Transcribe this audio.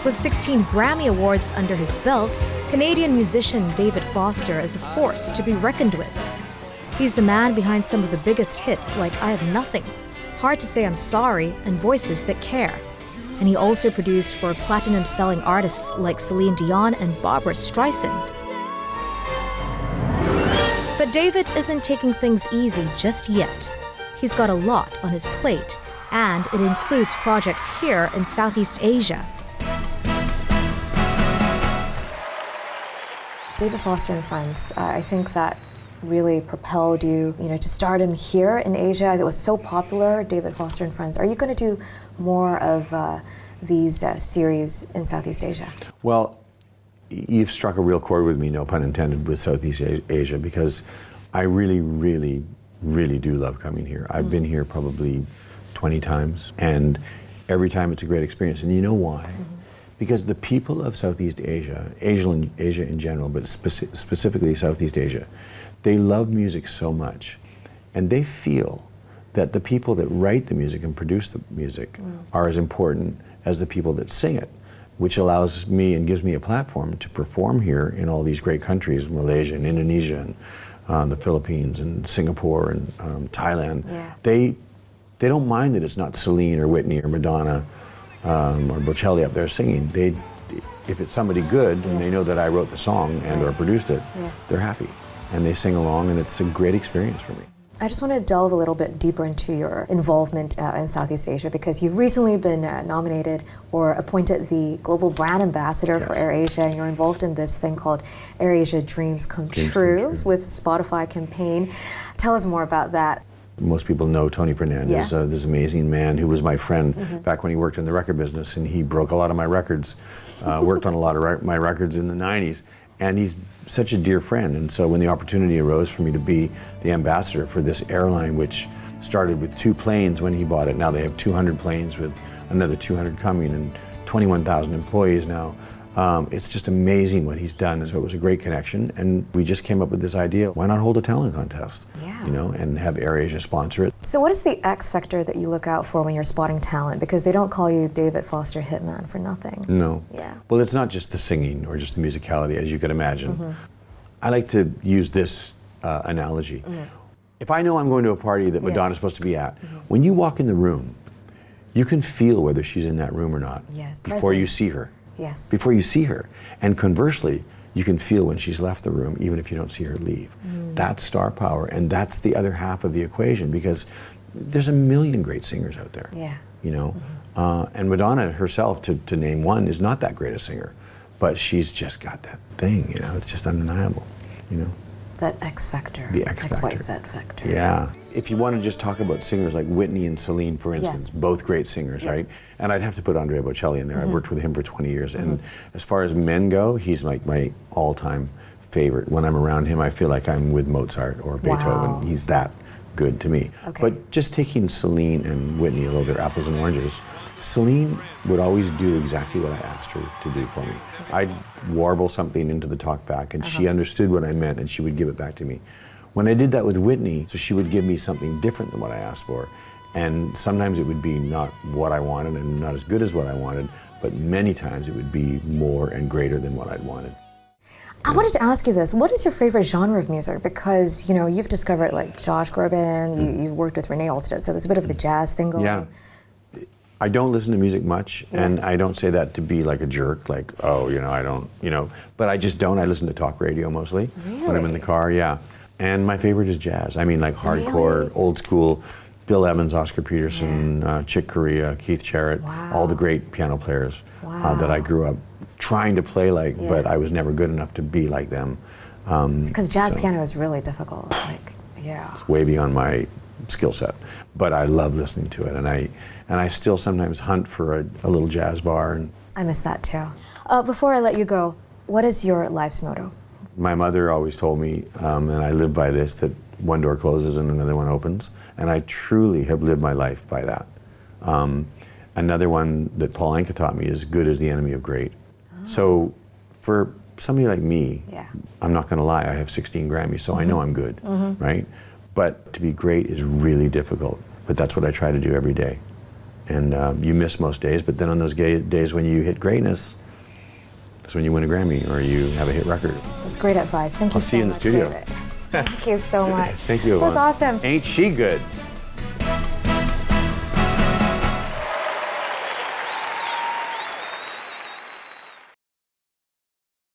With 16 Grammy Awards under his belt, Canadian musician David Foster is a force to be reckoned with. He's the man behind some of the biggest hits like I Have Nothing, Hard to Say I'm Sorry, and Voices That Care. And he also produced for platinum-selling artists like Celine Dion and Barbra Streisand. But David isn't taking things easy just yet. He's got a lot on his plate, and it includes projects here in Southeast Asia. David Foster and Friends, I think that really propelled you, to stardom here in Asia. It was so popular, David Foster and Friends. Are you going to do more of these series in Southeast Asia? Well, you've struck a real chord with me, no pun intended, with Southeast Asia, because I really, really, really do love coming here. I've been here probably 20 times, and every time it's a great experience. And you know why? Because the people of Southeast Asia, Asia in general, but specifically Southeast Asia, they love music so much, and they feel that the people that write the music and produce the music are as important as the people that sing it, which allows me and gives me a platform to perform here in all these great countries, Malaysia and Indonesia and the Philippines and Singapore and Thailand. Yeah. They don't mind that it's not Celine or Whitney or Madonna or Bocelli up there singing. If it's somebody good and they know that I wrote the song and or produced it, they're happy. And they sing along, and it's a great experience for me. I just want to delve a little bit deeper into your involvement in Southeast Asia, because you've recently been nominated or appointed the Global Brand Ambassador for AirAsia, and you're involved in this thing called AirAsia Dreams Come True with Spotify campaign. Tell us more about that. Most people know Tony Fernandez, this amazing man who was my friend back when he worked in the record business, and he broke a lot of my records, worked on a lot of my records in the 90s, and he's such a dear friend. And so when the opportunity arose for me to be the ambassador for this airline, which started with 2 planes when he bought it, now they have 200 planes with another 200 coming and 21,000 employees now. It's just amazing what he's done, and so it was a great connection, and we just came up with this idea, why not hold a talent contest, and have AirAsia sponsor it. So what is the X factor that you look out for when you're spotting talent? Because they don't call you David Foster Hitman for nothing. No. Yeah. Well, it's not just the singing or just the musicality, as you can imagine. I like to use this analogy. If I know I'm going to a party that Madonna's supposed to be at, when you walk in the room, you can feel whether she's in that room or not before you see her. Yes. Before you see her. And conversely, you can feel when she's left the room, even if you don't see her leave. That's star power, and that's the other half of the equation, because there's a million great singers out there. And Madonna herself, to name one, is not that great a singer, but she's just got that thing, it's just undeniable, That X factor. The X factor. XYZ factor. Yeah. If you want to just talk about singers like Whitney and Celine, for instance, both great singers, right? And I'd have to put Andrea Bocelli in there. I've worked with him for 20 years. And as far as men go, he's like my all-time favorite. When I'm around him, I feel like I'm with Mozart or Beethoven. He's that good to me. But just taking Celine and Whitney, although they're apples and oranges, Celine would always do exactly what I asked her to do for me. I'd warble something into the talkback, and she understood what I meant, and she would give it back to me. When I did that with Whitney, so she would give me something different than what I asked for. And sometimes it would be not what I wanted and not as good as what I wanted, but many times it would be more and greater than what I'd wanted. I wanted to ask you this. What is your favorite genre of music? Because, you've discovered like Josh Groban, you've worked with Renee Olstead, so there's a bit of the jazz thing going on. I don't listen to music much, and I don't say that to be like a jerk, like, I don't, but I just don't. I listen to talk radio mostly when I'm in the car, And my favorite is jazz. I mean, like hardcore, old school, Bill Evans, Oscar Peterson, Chick Corea, Keith Jarrett, all the great piano players that I grew up trying to play like, but I was never good enough to be like them. Because jazz piano is really difficult. It's way beyond my skill set, but I love listening to it, and I still sometimes hunt for a little jazz bar. And I miss that too. Before I let you go, what is your life's motto? My mother always told me, and I live by this, that one door closes and another one opens, and I truly have lived my life by that. Another one that Paul Anka taught me is good is the enemy of great. So for somebody like me, I'm not going to lie, I have 16 Grammys, so I know I'm good, right? But to be great is really difficult, but that's what I try to do every day. and you miss most days. But then on those days when you hit greatness, that's when you win a Grammy or you have a hit record. That's great advice. Thank you I'll so see you in the much, studio. David. Thank you so much. Thank you. That's awesome. Ain't she good?